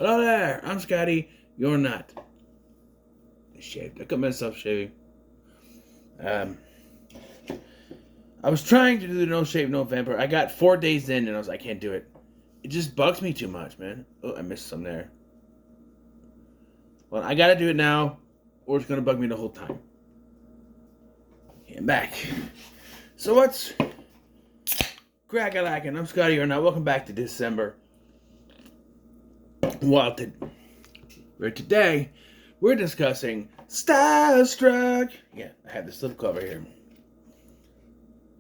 Hello there, I'm Scotty. You're not. I shaved. I cut myself shaving. Um, I was trying to do the No Shave November. I got 4 days in and I was like, I can't do it. It just bugs me too much, man. Oh, I missed some there. Well, I gotta do it now, or it's gonna bug me the whole time. Okay, I'm back. So what's crack-a-lackin'? I'm Scotty. You're not. Welcome back to Dis-Cember. Well, today we're discussing Starstruck. Yeah, I have this little cover here.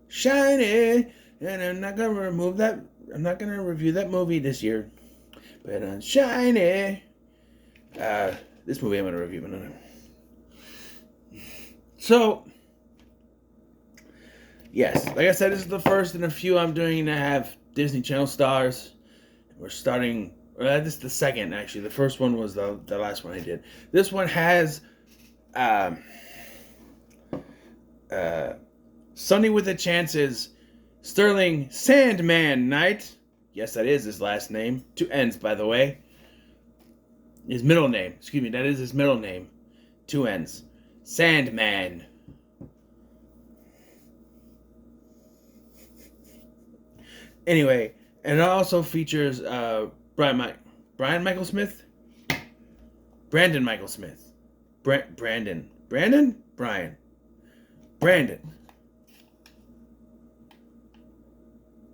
Shiny, and I'm not gonna remove that. I'm not gonna review that movie this year, but on Shiny, this movie I'm gonna review another. So, yes, like I said, this is the first in a few I'm doing to have Disney Channel stars. We're starting. This is the second, actually. The first one was the last one I did. This one has Sunny with the Chances, Sterling Sandman Knight. Yes, that is his last name. 2 N's, by the way. His middle name. Excuse me, that is his middle name. 2 N's. Sandman. Anyway, and it also features Brandon Michael Smith? Brandon Michael Smith. Brandon. Brian. Brandon.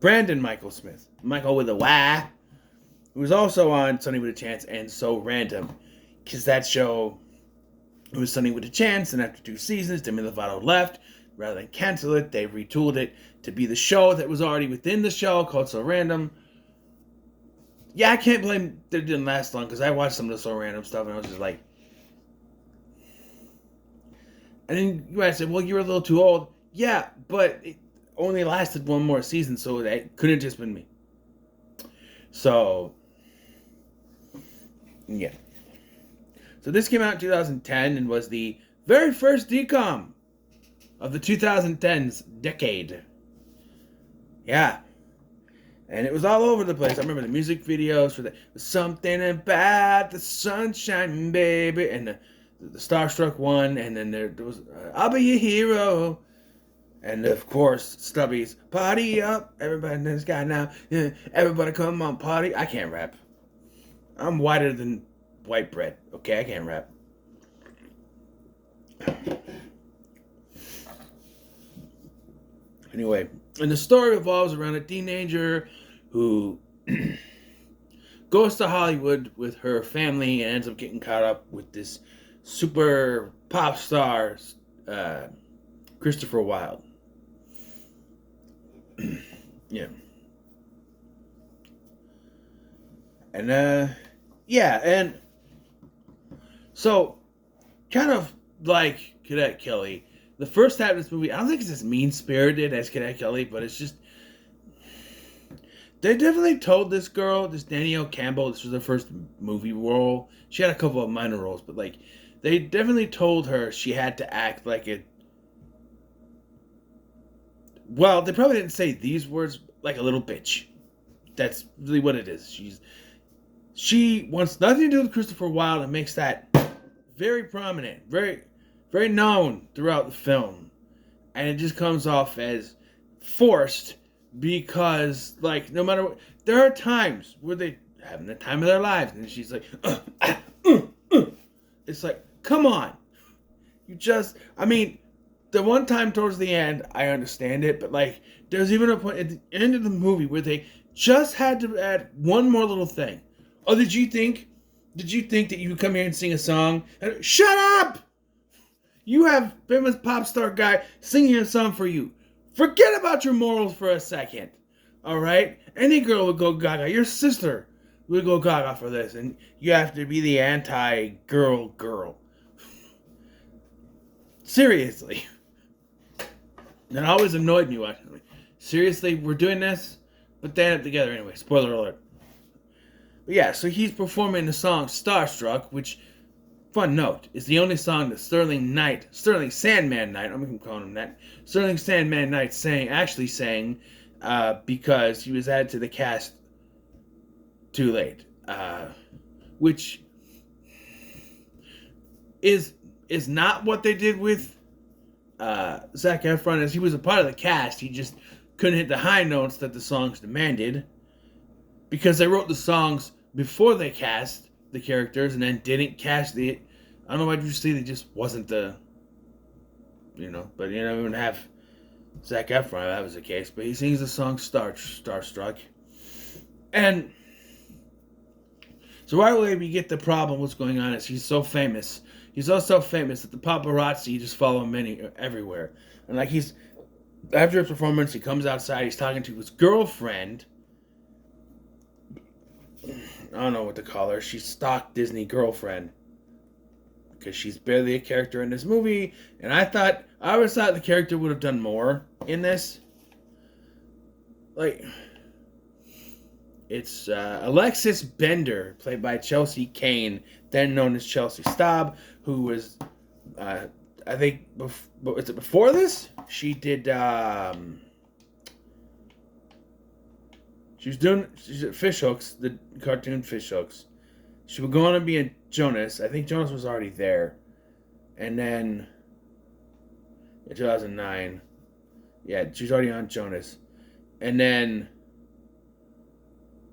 Brandon Michael Smith. Michael with a Y. Who was also on Sunny with a Chance and So Random. Because that show, it was Sunny with a Chance, and after 2 seasons, Demi Lovato left. Rather than cancel it, they retooled it to be the show that was already within the show called So Random. Yeah, I can't blame that it didn't last long, because I watched some of the So Random stuff and I was just like... And then you might say, well, you're a little too old. Yeah, but it only lasted 1 more season, so that couldn't have just been me. So, yeah. So this came out in 2010 and was the very first DCOM of the 2010s decade. Yeah. And it was all over the place. I remember the music videos for Something About the Sunshine, Baby, and the Starstruck one, and then there was I'll Be Your Hero, and of course Stubby's Party Up, everybody in the sky now, yeah, everybody come on party. I can't rap. I'm whiter than white bread. Okay, I can't rap. Anyway, and the story revolves around a teenager who goes to Hollywood with her family and ends up getting caught up with this super pop star, Christopher Wilde. Yeah. And, yeah, and so, kind of like Cadet Kelly, the first half of this movie, I don't think it's as mean-spirited as Cadet Kelly, but it's just... They definitely told this girl, this Danielle Campbell, this was her first movie role. She had a couple of minor roles, but, like, they definitely told her she had to act like a... Well, they probably didn't say these words, like a little bitch. That's really what it is. She wants nothing to do with Christopher Wilde and makes that very prominent, very, very known throughout the film. And it just comes off as forced because, like, no matter what, there are times where they having the time of their lives and she's like, It's like, come on. I mean, the one time towards the end, I understand it, but, like, there's even a point at the end of the movie where they just had to add one more little thing. Oh, did you think that you would come here and sing a song? Shut up! You have famous pop star guy singing a song for you. Forget about your morals for a second. Alright? Any girl would go gaga. Your sister would go gaga for this. And you have to be the anti-girl. Seriously. That always annoyed me watching it. Seriously, we're doing this? But they end up together anyway. Spoiler alert. But yeah, so he's performing the song Starstruck, which, fun note, is the only song that Sterling Sandman Knight, I'm calling him that, Sterling Sandman Knight actually sang, because he was added to the cast too late. which is not what they did with Zac Efron, as he was a part of the cast. He just couldn't hit the high notes that the songs demanded, because they wrote the songs before they cast the characters and then didn't cast the. I don't know why you see they just wasn't the. But even have Zac Efron, that was the case. But he sings the song Starstruck. And so right away we get the problem. What's going on is he's so famous. He's also famous that the paparazzi just follow him everywhere. And like after his performance, he comes outside, he's talking to his girlfriend. I don't know what to call her. She's stock Disney girlfriend, because she's barely a character in this movie. And I always thought the character would have done more in this. Like, it's Alexis Bender, played by Chelsea Kane, then known as Chelsea Staub, who was, I think, was it before this? She did, she's at Fish Hooks, the cartoon Fish Hooks. She was going to be in Jonas. I think Jonas was already there. And then, in 2009, yeah, she was already on Jonas. And then,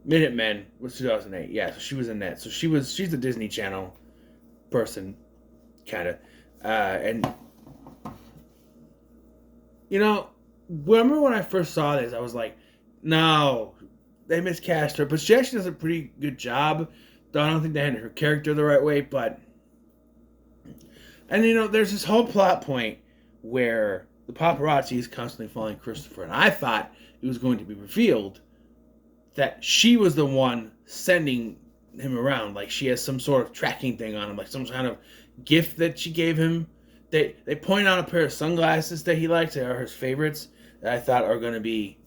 Minutemen was 2008. Yeah, so she was in that. So she's a Disney Channel person, kind of. And, remember when I first saw this, I was like, no, they miscast her. But she actually does a pretty good job. Though I don't think they had her character the right way, but. And, there's this whole plot point where the paparazzi is constantly following Christopher. And I thought it was going to be revealed that she was the one sending him around. Like, she has some sort of tracking thing on him, like some kind of gift that she gave him. They point out a pair of sunglasses that he likes. They are his favorites, that I thought are going to be,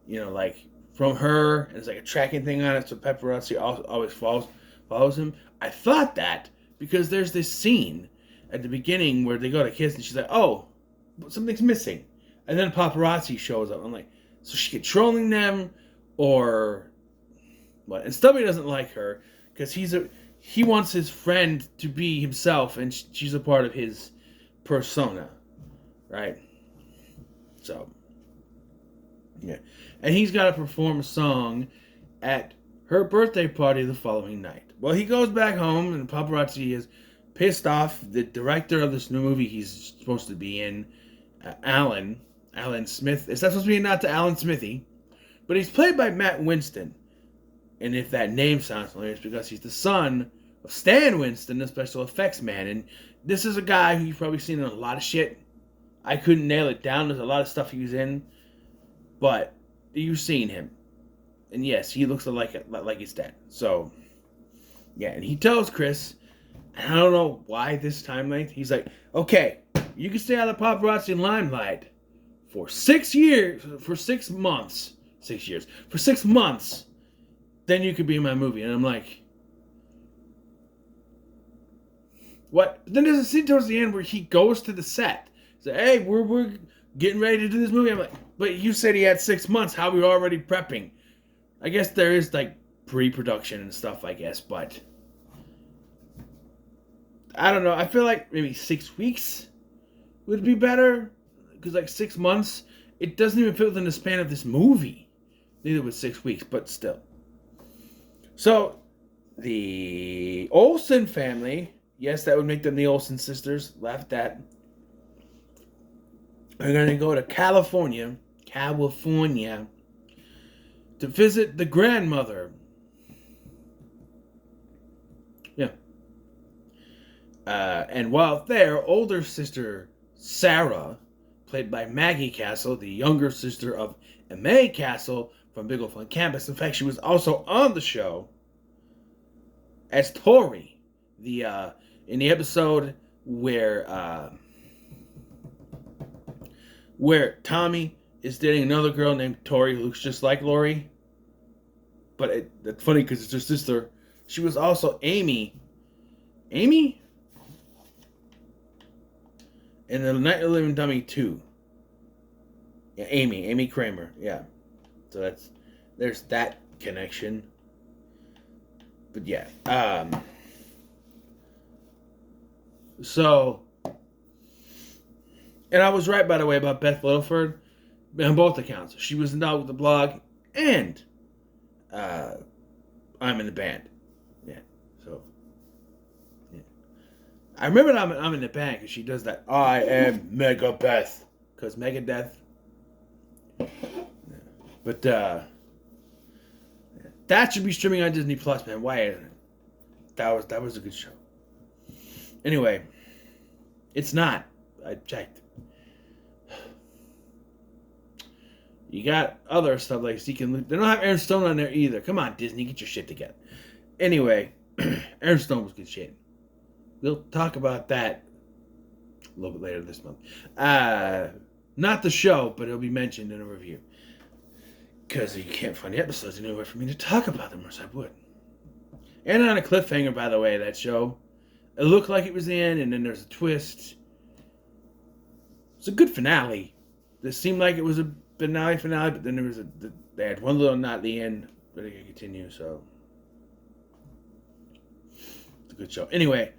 like, from her. And it's like a tracking thing on it, so paparazzi always follows him. I thought that because there's this scene at the beginning where they go to kiss, and she's like, oh, something's missing. And then paparazzi shows up. I'm like, so she's controlling them, or what? And Stubby doesn't like her because he wants his friend to be himself, and she's a part of his persona, right? So, yeah. And he's got to perform a song at her birthday party the following night. Well, he goes back home, and paparazzi is pissed off. The director of this new movie he's supposed to be in, Alan Smith. It's not supposed to be not to Alan Smithy, but he's played by Matt Winston. And if that name sounds familiar, it's because he's the son of Stan Winston, the special effects man. And this is a guy who you've probably seen in a lot of shit. I couldn't nail it down. There's a lot of stuff he was in, but you've seen him. And yes, he looks like his dad. So, yeah, and he tells Chris, and I don't know why this time length, he's like, okay, you can stay out of the paparazzi limelight for 6 years, for 6 months, 6 years, for 6 months, then you could be in my movie. And I'm like, what? But then there's a scene towards the end where he goes to the set. He's like, hey, we're getting ready to do this movie. I'm like, but you said he had 6 months. How are we already prepping? I guess there is, like, pre-production and stuff, I guess, but I don't know. I feel like maybe 6 weeks would be better, because, like, 6 months, it doesn't even fit within the span of this movie. Neither would 6 weeks, but still. So, the Olsen family, yes, that would make them the Olsen sisters, laugh at that. We're going to go to California, to visit the grandmother. Yeah. And while there, older sister Sarah, played by Maggie Castle, the younger sister of M.A. Castle from Big Ol' Fun Campus. In fact, she was also on the show as Tori, in the episode where Tommy is dating another girl named Tori who looks just like Lori. But it's funny because it's her sister. She was also Amy? In the Night of the Living Dummy 2. Yeah, Amy Kramer, yeah. So there's that connection. But yeah. So, and I was right, by the way, about Beth Littleford on both accounts. She was involved with the blog, and I'm in the band. Yeah. So, yeah. I remember that I'm in the band because she does that. I am Mega Beth. Because Megadeth. Yeah. But, that should be streaming on Disney Plus, man. Why isn't it? That was a good show. Anyway, it's not. I checked. You got other stuff like Seeking Luke. They don't have Aaron Stone on there either. Come on, Disney, get your shit together. Anyway, Aaron Stone was good shit. We'll talk about that a little bit later this month. Not the show, but it'll be mentioned in a review. Because you can't find the episodes anywhere for me to talk about them, or else I would. And on a cliffhanger, by the way, that show. It looked like it was the end, and then there's a twist. It's a good finale. It seemed like it was a finale, but then there was they had one little knot at the end, but it could continue, so. It's a good show. Anyway,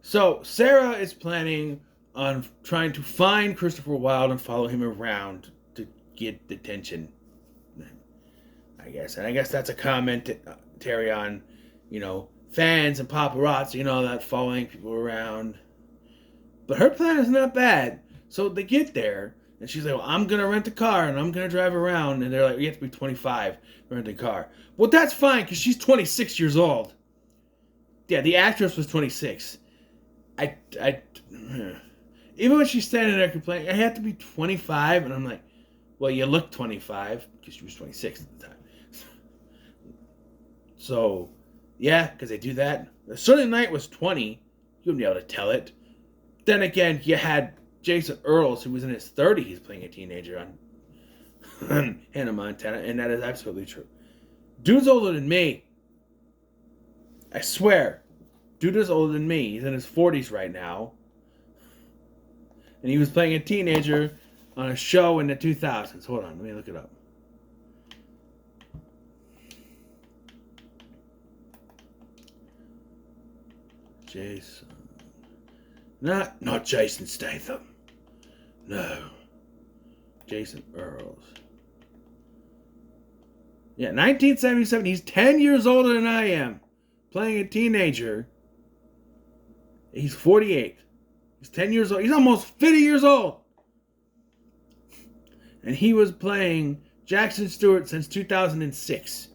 so Sarah is planning on trying to find Christopher Wilde and follow him around to get attention. I guess. And I guess that's a commentary on, fans and paparazzi and all that, following people around. But her plan is not bad. So they get there, and she's like, well, I'm going to rent a car, and I'm going to drive around. And they're like, you have to be 25 to rent a car. Well, that's fine, because she's 26 years old. Yeah, the actress was 26. Even when she's standing there complaining, I have to be 25, and I'm like, well, you look 25, because she was 26 at the time. So, yeah, because they do that. Sunday Night was 20. You wouldn't be able to tell it. Then again, you had Jason Earls, who was in his 30s, playing a teenager on Hannah Montana, and that is absolutely true. Dude's older than me. I swear. Dude is older than me. He's in his 40s right now. And he was playing a teenager on a show in the 2000s. Hold on, let me look it up. Jason. Not Jason Statham. No. Jason Earls. Yeah, 1977. He's 10 years older than I am. Playing a teenager. He's 48. He's 10 years old. He's almost 50 years old. And he was playing Jackson Stewart since 2006.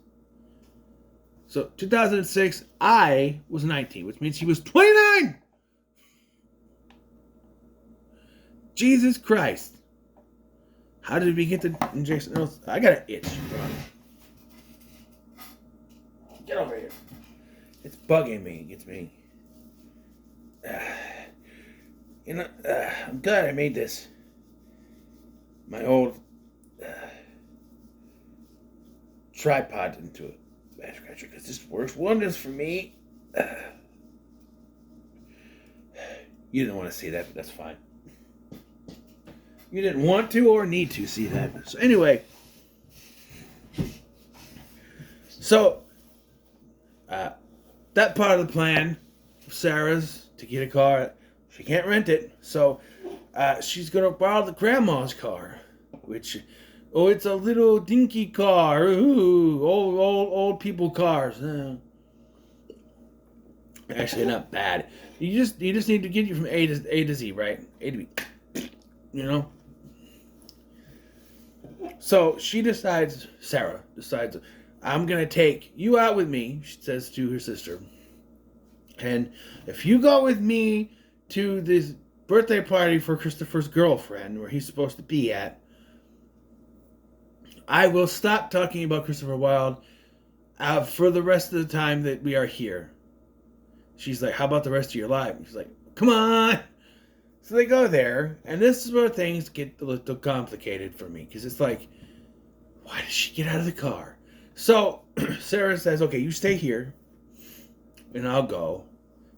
So, 2006, I was 19, which means he was 29! Jesus Christ. How did we get to Jason Earls? I got an itch. Get over here. It's bugging me. It gets me. I'm glad I made this. My old tripod into a bash scratcher, because this works wonders for me. You didn't want to see that, but that's fine. You didn't want to or need to see that. So anyway, that part of the plan of Sarah's to get a car, she can't rent it, so she's gonna borrow the grandma's car, which, it's a little dinky car. Ooh, old people cars. Actually, not bad. You just need to get you from A to Z, right? A to B. So Sarah decides, I'm gonna take you out with me, she says to her sister. And if you go with me to this birthday party for Christopher's girlfriend, where he's supposed to be at, I will stop talking about Christopher Wilde for the rest of the time that we are here. She's like, how about the rest of your life? And she's like, come on. So they go there, and this is where things get a little complicated for me, because it's like, why did she get out of the car? So Sarah says, okay, you stay here, and I'll go.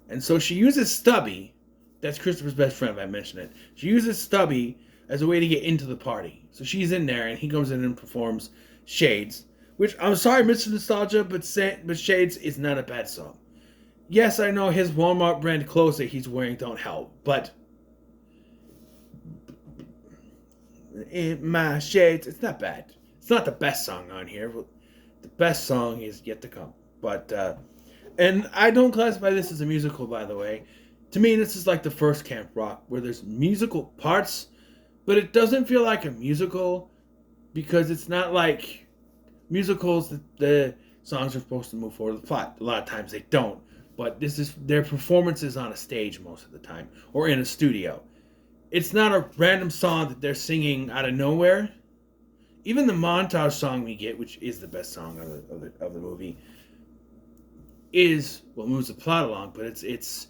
And so she uses Stubby. That's Christopher's best friend, if I mentioned it. She uses Stubby as a way to get into the party. So she's in there, and he comes in and performs Shades, Which, I'm sorry, Mr. Nostalgia, but Shades is not a bad song. Yes, I know his Walmart brand clothes that he's wearing don't help, but in my shades, it's not bad. It's not the best song on here. The best song is yet to come. But, and I don't classify this as a musical, by the way. To me, this is like the first Camp Rock, where there's musical parts, but it doesn't feel like a musical because it's not like musicals that the songs are supposed to move forward the plot. A lot of times they don't, but this is their performances on a stage most of the time, or in a studio. It's not a random song that they're singing out of nowhere. Even the montage song we get, which is the best song of the movie, is what moves the plot along. But it's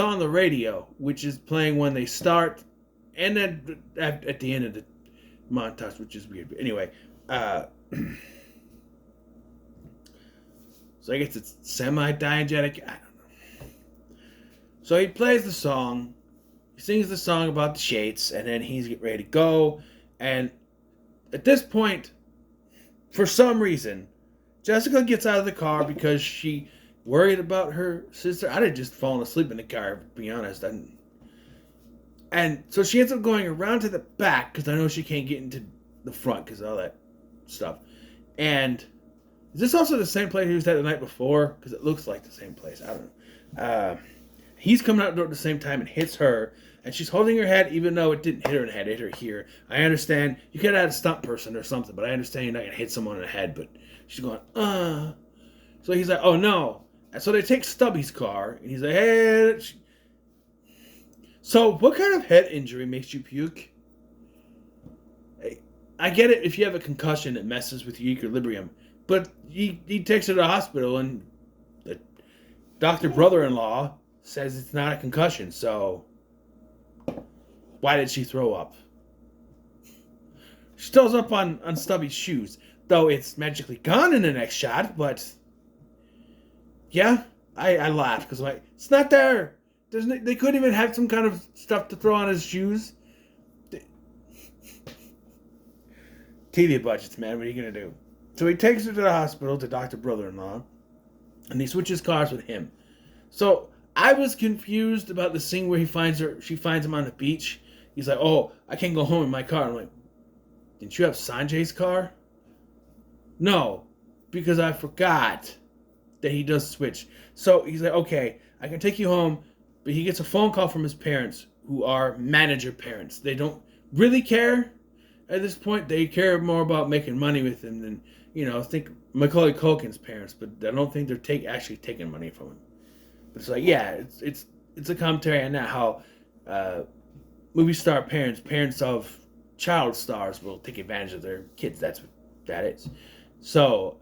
on the radio, which is playing when they start, and then at the end of the montage, which is weird. But anyway, so I guess it's semi-diegetic. I don't know. So he plays the song. He sings the song about the shades, and then he's getting ready to go. And at this point, for some reason, Jessica gets out of the car because she worried about her sister. I'd have just fallen asleep in the car, to be honest. And so she ends up going around to the back because I know she can't get into the front because of all that stuff. And is this also the same place he was at the night before? Because it looks like the same place. I don't know. He's coming out the door at the same time and hits her. And she's holding her head, even though it didn't hit her in the head. It hit her here. I understand. You could have had a stunt person or something, but I understand you're not going to hit someone in the head. But she's going, So he's like, oh, no. And so they take Stubby's car. And he's like, hey. So what kind of head injury makes you puke? I get it if you have a concussion that messes with your equilibrium. But he takes her to the hospital, and the doctor brother-in-law says it's not a concussion. So why did she throw up? She throws up on Stubby's shoes, though it's magically gone in the next shot. But yeah, I laughed because I'm like, it's not there. They couldn't even have some kind of stuff to throw on his shoes. TV budgets, man. What are you gonna do? So he takes her to the hospital to Dr. Brother-in-law, and he switches cars with him. So I was confused about the scene where he finds her. She finds him on the beach. He's like, "Oh, I can't go home in my car." I'm like, "Didn't you have Sanjay's car?" No, because I forgot that he does switch. So he's like, "Okay, I can take you home," but he gets a phone call from his parents, who are manager parents. They don't really care at this point. They care more about making money with him than, think Macaulay Culkin's parents. But I don't think they're actually taking money from him. But it's like, yeah, it's a commentary on that, how movie star parents of child stars will take advantage of their kids. That's what that is. So,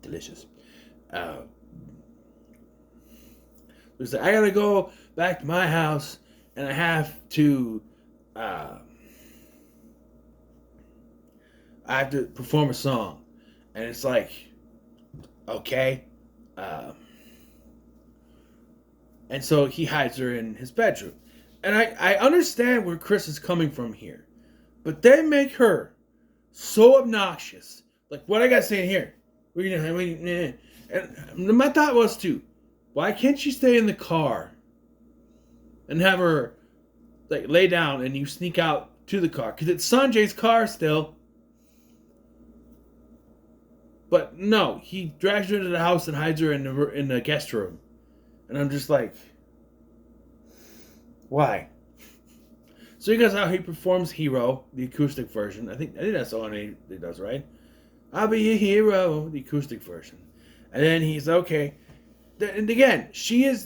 delicious. Like, I gotta go back to my house, and I have to perform a song. And it's like, okay. And so he hides her in his bedroom. And I understand where Chris is coming from here. But they make her so obnoxious. Like, what I got saying here? And my thought was, too, why can't she stay in the car and have her, like, lay down and you sneak out to the car? Because it's Sanjay's car still. But no, he drags her into the house and hides her in the guest room. And I'm just like, why? So he goes out, he performs Hero, the acoustic version. I think that's the one he does, right? I'll be your hero, the acoustic version. And then he's okay. And again, she is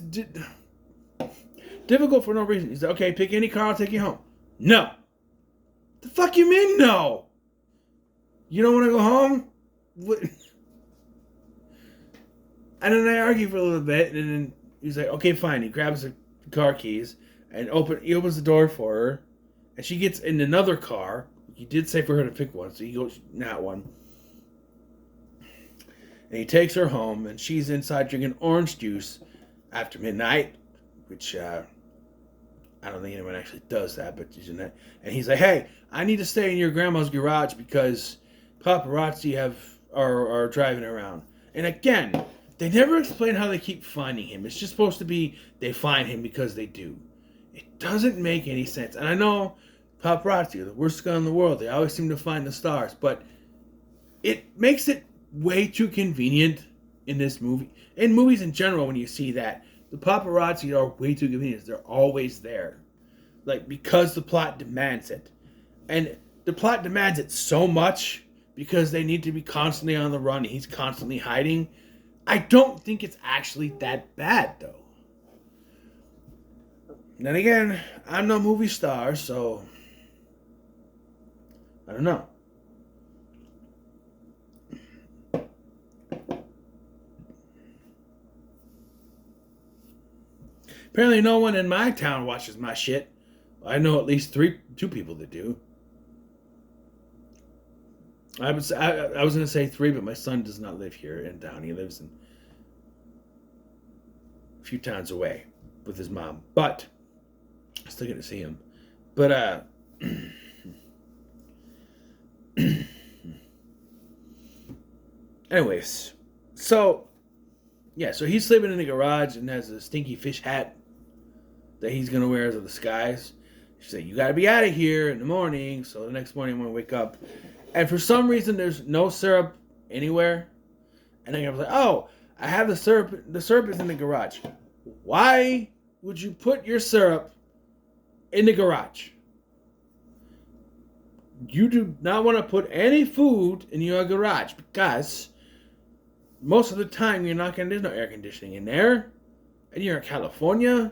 difficult for no reason. He's like, okay, pick any car, I'll take you home. No. The fuck you mean no? You don't want to go home? What? And then they argue for a little bit, and then he's like, okay, fine. He grabs the car keys and he opens the door for her, and she gets in another car. He did say for her to pick one, so he goes, not one. And he takes her home, and she's inside drinking orange juice after midnight, which I I don't think anyone actually does that, but and he's like, hey, I need to stay in your grandma's garage because paparazzi are driving around. And again, they never explain how they keep finding him. It's just supposed to be they find him because they do. It doesn't make any sense. And I know paparazzi are the worst guy in the world. They always seem to find the stars, but it makes it way too convenient in this movie. In movies in general, when you see that, the paparazzi are way too convenient. They're always there. Like, because the plot demands it. And the plot demands it so much because they need to be constantly on the run and he's constantly hiding. I don't think it's actually that bad, though. Then again, I'm no movie star, so I don't know. Apparently no one in my town watches my shit. I know at least two people that do. I was going to say 3, but my son does not live here in town. He lives in a few towns away with his mom. But I still get to see him. But anyways, so he's sleeping in the garage and has a stinky fish hat that he's gonna wear as a disguise. She said, "You gotta be out of here in the morning." So the next morning, when I wake up, and for some reason, there's no syrup anywhere, and then I was like, "Oh, I have the syrup. The syrup is in the garage. Why would you put your syrup in the garage? You do not want to put any food in your garage because most of the time there's no air conditioning in there, and you're in California,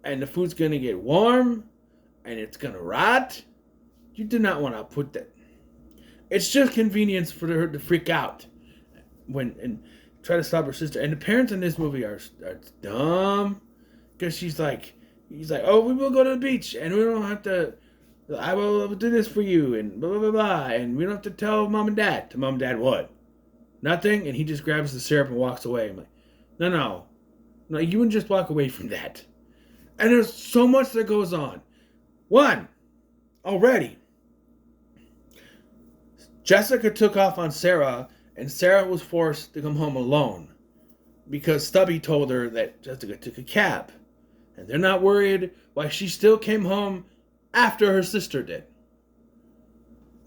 and the food's gonna get warm, and it's gonna rot. You do not want to put that. It's just convenience for her to freak out and try to stop her sister. And the parents in this movie are dumb because he's like, oh, we will go to the beach, and we don't have to. I will do this for you, and blah, blah, blah, blah. And we don't have to tell mom and dad. To mom and dad what? Nothing? And he just grabs the syrup and walks away. I'm like, no, you wouldn't just walk away from that. And there's so much that goes on. One, already, Jessica took off on Sarah, and Sarah was forced to come home alone because Stubby told her that Jessica took a cab. And they're not worried why she still came home after her sister did.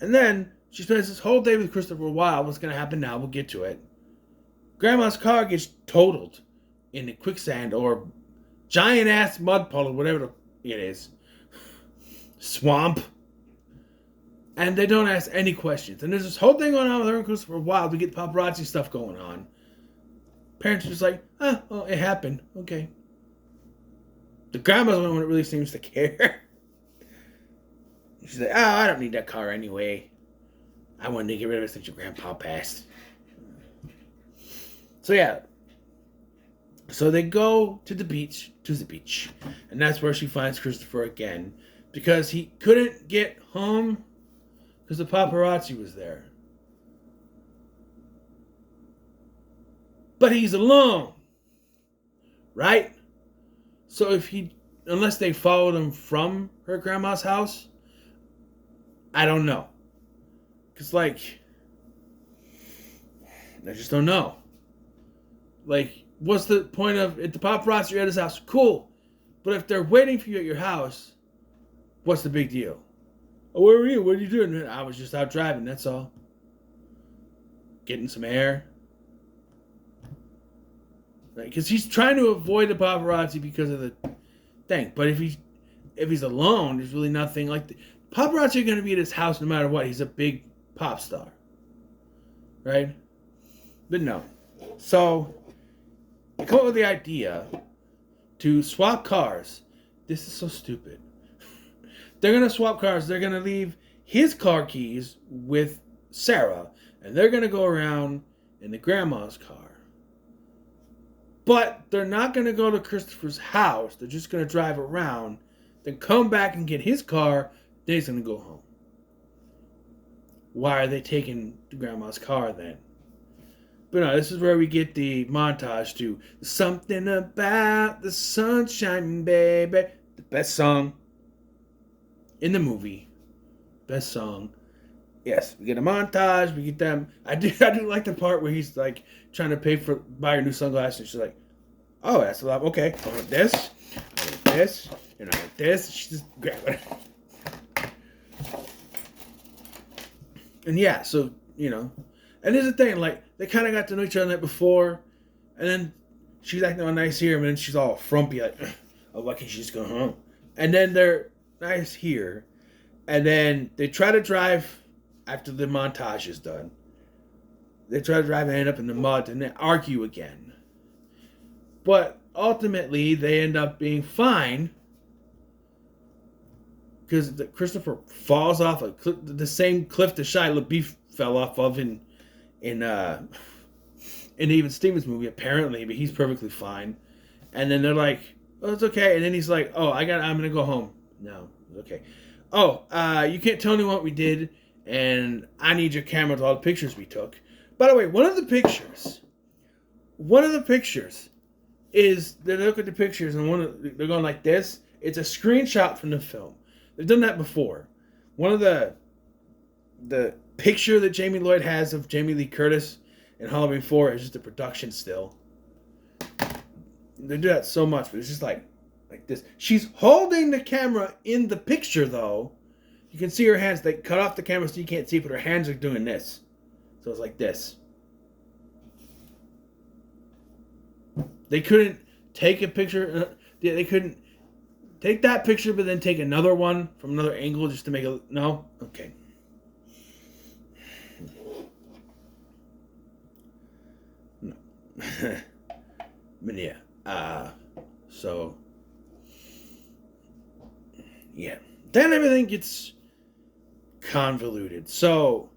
And then she spends this whole day with Christopher Wilde. What's going to happen now? We'll get to it. Grandma's car gets totaled in the quicksand or giant-ass mud puddle, whatever it is. Swamp. And they don't ask any questions. And there's this whole thing going on with her and Christopher Wilde. We get paparazzi stuff going on. Parents are just like, well, it happened. Okay. The grandma's the one that really seems to care. She's like, I don't need that car anyway. I wanted to get rid of it since your grandpa passed. So yeah. So they go to the beach. And that's where she finds Christopher again. Because he couldn't get home because the paparazzi was there. But he's alone. Right? So unless they followed him from her grandma's house, I don't know. Because, I just don't know. What's the point of, if the paparazzi are at his house, cool. But if they're waiting for you at your house, what's the big deal? Oh, where were you? What are you doing? I was just out driving, that's all. Getting some air. Because he's trying to avoid the paparazzi because of the thing. But if he's alone, there's really nothing paparazzi are going to be at his house no matter what. He's a big pop star. Right? But no. So, they come up with the idea to swap cars. This is so stupid. They're going to swap cars. They're going to leave his car keys with Sarah. And they're going to go around in the grandma's car. But they're not going to go to Christopher's house. They're just going to drive around. Then come back and get his car. Then he's going to go home. Why are they taking the grandma's car then? But no, this is where we get the montage to something about the sunshine, baby. best song in the movie. Best song. Yes, we get a montage. We get them. I do like the part where he's like trying to buy her new sunglasses. And she's like, "Oh, that's a lot. Okay, I want this. I want this. And I want this." She just grab it. And yeah, so and here's the thing: like they kind of got to know each other the night before, and then she's acting all nice here, and then she's all frumpy, like, "Oh, why can't she just go home?" And then they're nice here, and then they try to drive. After the montage is done, they try to drive and end up in the mud and they argue again. But ultimately, they end up being fine because Christopher falls off the same cliff that Shia LaBeouf fell off of in Even Stevens movie, apparently, but he's perfectly fine. And then they're like, "Oh, it's okay." And then he's like, "Oh, I'm gonna go home." No, okay. "Oh, you can't tell anyone what we did. And I need your camera with all the pictures we took." By the way, one of the pictures is they look at the pictures and they're going like this. It's a screenshot from the film. They've done that before. One of the picture that Jamie Lloyd has of Jamie Lee Curtis in Halloween 4 is just a production still. They do that so much, but it's just like this. She's holding the camera in the picture though. You can see her hands. They cut off the camera so you can't see, but her hands are doing this. So it's like this. They couldn't take a picture. They couldn't take that picture, but then take another one from another angle just to make it. No? Okay. No. But yeah. So. Yeah. Then everything gets convoluted. So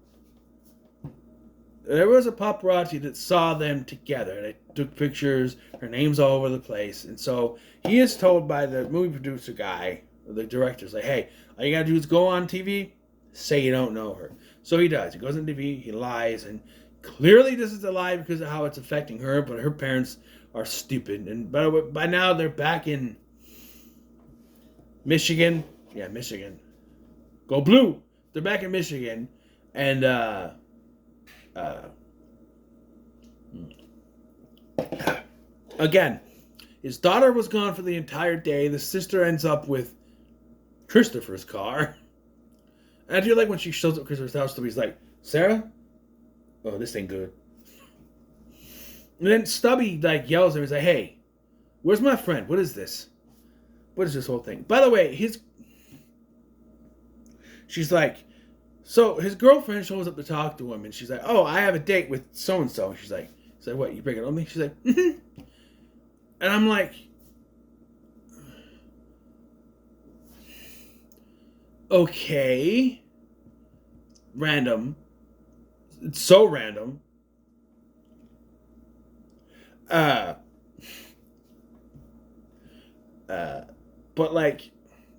there was a paparazzi that saw them together. They took pictures. Her name's all over the place. And so he is told by the movie producer guy, the director's like, "Hey, all you gotta do is go on TV, say you don't know her." So he does. He goes on TV, he lies, and clearly this is a lie because of how it's affecting her, but her parents are stupid. And by now they're back in Michigan. Yeah, Michigan. Go Blue! They're back in Michigan. And, again, his daughter was gone for the entire day. The sister ends up with Christopher's car. And I do like when she shows up at Christopher's house, so he's like, "Sarah? Oh, this ain't good." And then Stubby, yells at him. He's like, "Hey, where's my friend? What is this? What is this whole thing?" By the way, she's like, so his girlfriend shows up to talk to him, and she's like, "Oh, I have a date with so-and-so." She's like, "What, you breaking up with me?" She's like, "Mm-hmm." And I'm like, okay. Random. It's so random. But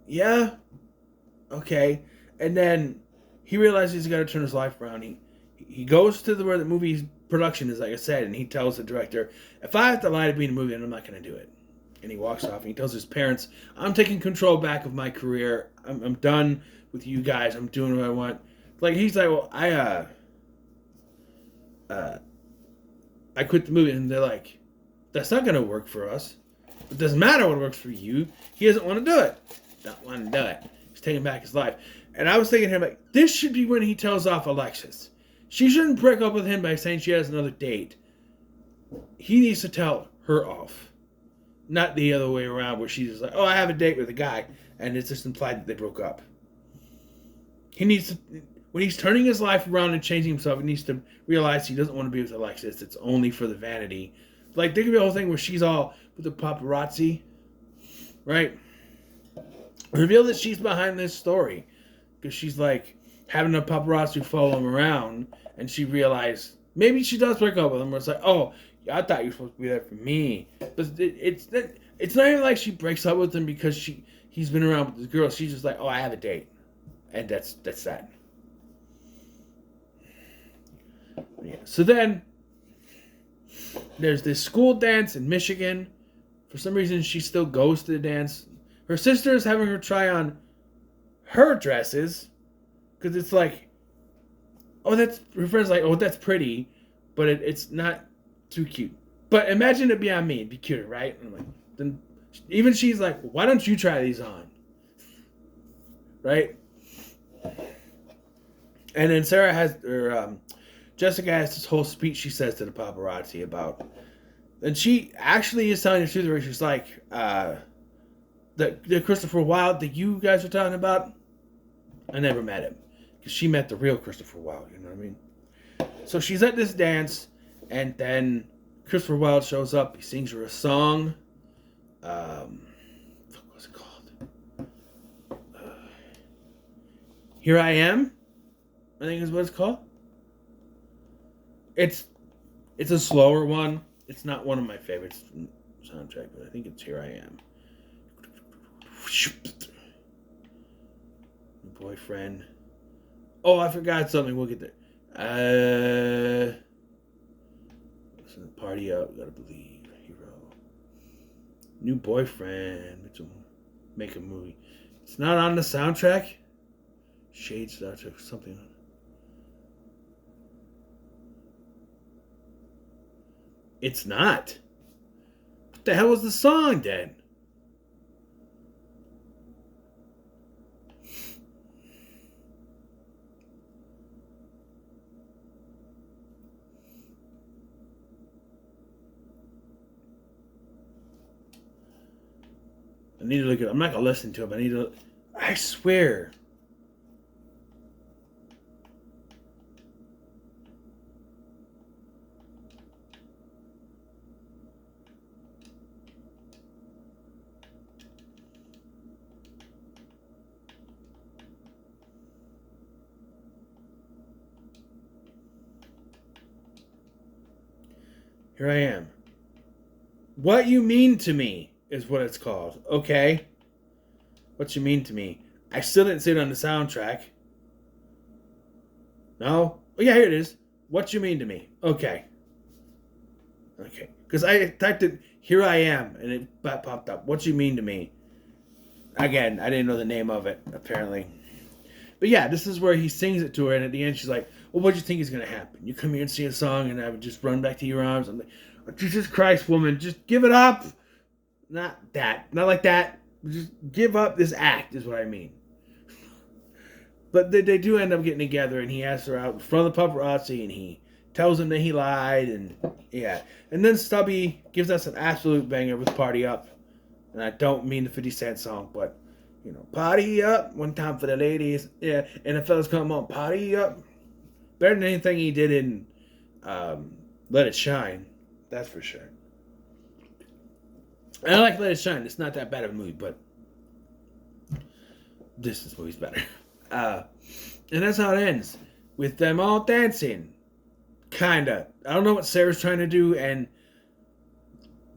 yeah, okay. And then he realizes he's got to turn his life around. He goes to where the movie's production is, like I said, and he tells the director, "If I have to lie to be in a movie, then I'm not going to do it." And he walks off and he tells his parents, "I'm taking control back of my career. I'm done with you guys. I'm doing what I want." He's like, "Well, I quit the movie." And they're like, "That's not going to work for us. It doesn't matter what works for you. He doesn't want to do it. Don't want to do it. He's taking back his life." And I was thinking to him, this should be when he tells off Alexis. She shouldn't break up with him by saying she has another date. He needs to tell her off. Not the other way around where she's just like, "Oh, I have a date with a guy." And it's just implied that they broke up. He needs to, when he's turning his life around and changing himself, he needs to realize he doesn't want to be with Alexis. It's only for the vanity. There could be a whole thing where she's all with the paparazzi. Right? Reveal that she's behind this story. Because she's having a paparazzi follow him around, and she realized maybe she does break up with him. Where it's like, "Oh, I thought you were supposed to be there for me." But it's not even like she breaks up with him because he's been around with this girl. She's just like, "Oh, I have a date," and that's that. Yeah. So then there's this school dance in Michigan. For some reason, she still goes to the dance. Her sister is having her try on her dresses because it's like, oh, that's her friend's like, oh, that's pretty, but it's not too cute. But imagine it be on me, it'd be cuter, right? And I'm like, then even she's like, why don't you try these on, right? And then Sarah has, or Jessica has this whole speech she says to the paparazzi about, and she actually is telling the truth where she's like, the Christopher Wilde that you guys are talking about, I never met him. Because she met the real Christopher Wilde, you know what I mean? So she's at this dance, and then Christopher Wilde shows up. He sings her a song. What's it called? Here I Am, I think is what it's called. It's a slower one. It's not one of my favorites from the soundtrack, but I think it's Here I Am. Boyfriend. Oh, I forgot something. We'll get there. Listen, party up. Gotta believe. Hero. New boyfriend. Make a movie. It's not on the soundtrack. Shade soundtrack. Something. It's not. What the hell was the song then? I need to look at it. I'm not going to listen to it, but I need to. I swear. Here I am. What You Mean to Me is what it's called. Okay. What You Mean to Me. I still didn't see it on the soundtrack. No? Oh, yeah, here it is. What You Mean to Me. Okay. Okay. Because I typed it, Here I Am, and it popped up. What You Mean to Me. Again, I didn't know the name of it, apparently. But yeah, this is where he sings it to her, and at the end she's like, well, what do you think is going to happen? You come here and sing a song, and I would just run back to your arms. I'm like, oh, Jesus Christ, woman, just give it up. Not that. Not like that. Just give up this act is what I mean. But they do end up getting together, and he asks her out in front of the paparazzi, and he tells him that he lied, and yeah. And then Stubby gives us an absolute banger with Party Up. And I don't mean the 50 Cent song, but, you know, party up, one time for the ladies. Yeah, and the fellas come on, party up. Better than anything he did in Let It Shine. That's for sure. And I like Let It Shine. It's not that bad of a movie, but this movie's better. And that's how it ends. With them all dancing. Kinda. I don't know what Sarah's trying to do, and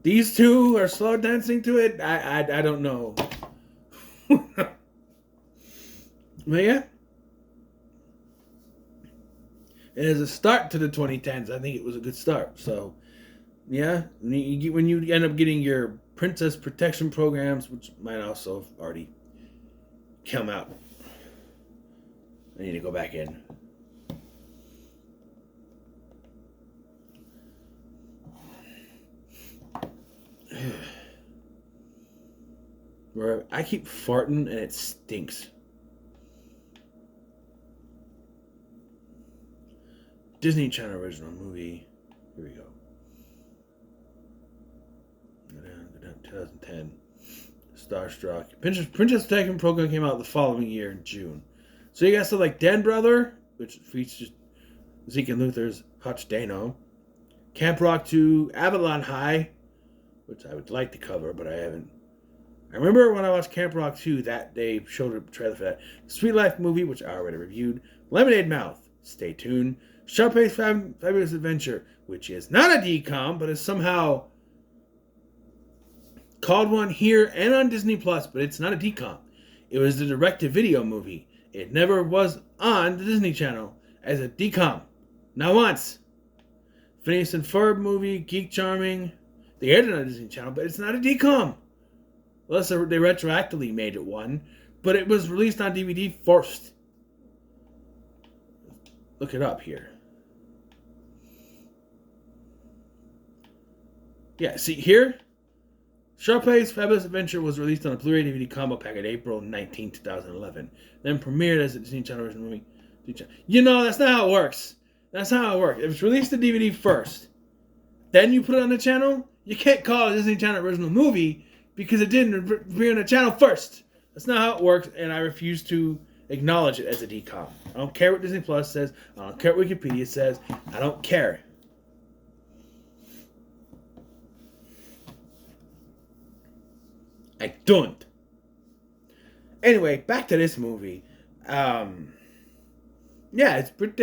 these two are slow dancing to it. I don't know. But yeah. And as a start to the 2010s, I think it was a good start. So, yeah. When you end up getting your princess protection programs, which might also have already come out. I need to go back in. Where I keep farting and it stinks. Disney Channel original movie. Here we go. Go down, 2010. Starstruck. Princess Protection Program came out the following year in June. So you got stuff like Den Brother, which features Zeke and Luther's Hutch Dano. Camp Rock 2, Avalon High, which I would like to cover, but I haven't. I remember when I watched Camp Rock 2, that they showed a trailer for that. Sweet Life movie, which I already reviewed. Lemonade Mouth, stay tuned. Sharpay's Fabulous Adventure, which is not a DCOM, but is somehow called one here and on Disney Plus, but it's not a DCOM. It was a direct-to-video movie. It never was on the Disney Channel as a DCOM. Not once. Phineas and Ferb movie, Geek Charming. They aired it on the Disney Channel, but it's not a DCOM. unless they retroactively made it one. But it was released on DVD first. Look it up here. Yeah, see here? Sharpay's Fabulous Adventure was released on a Blu-ray DVD combo pack on April 19, 2011. Then premiered as a Disney Channel original movie. You know, that's not how it works. That's not how it works. If it's released on DVD first, then you put it on the channel, you can't call it a Disney Channel original movie because it didn't appear on the channel first. That's not how it works, and I refuse to acknowledge it as a DCOM. I don't care what Disney Plus says. I don't care what Wikipedia says. I don't care. I don't. Anyway, back to this movie. Yeah, it's pretty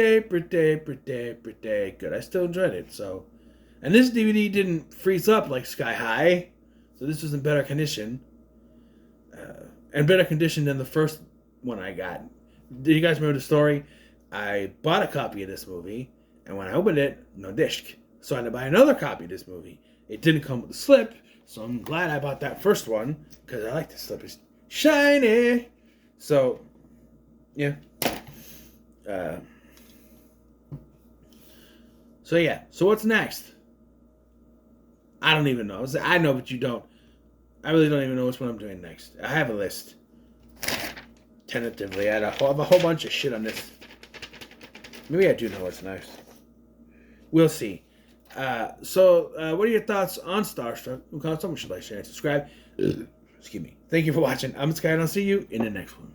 good. I still enjoyed it. So, and this DVD didn't freeze up like Sky High, so this was in better condition, and better condition than the first one I got. Do you guys remember the story? I bought a copy of this movie, and when I opened it, no disc. So I had to buy another copy of this movie. It didn't come with a slip, so I'm glad I bought that first one because I like the slip. It's shiny. So, yeah. So what's next? I don't even know. I know, but you don't. I really don't even know which one I'm doing next. I have a list. Tentatively, I have a whole bunch of shit on this. Maybe I do know what's next. We'll see. So what are your thoughts on Starstruck? Someone should like, share, and subscribe. Excuse me. Thank you for watching. I'm Sky, and I'll see you in the next one.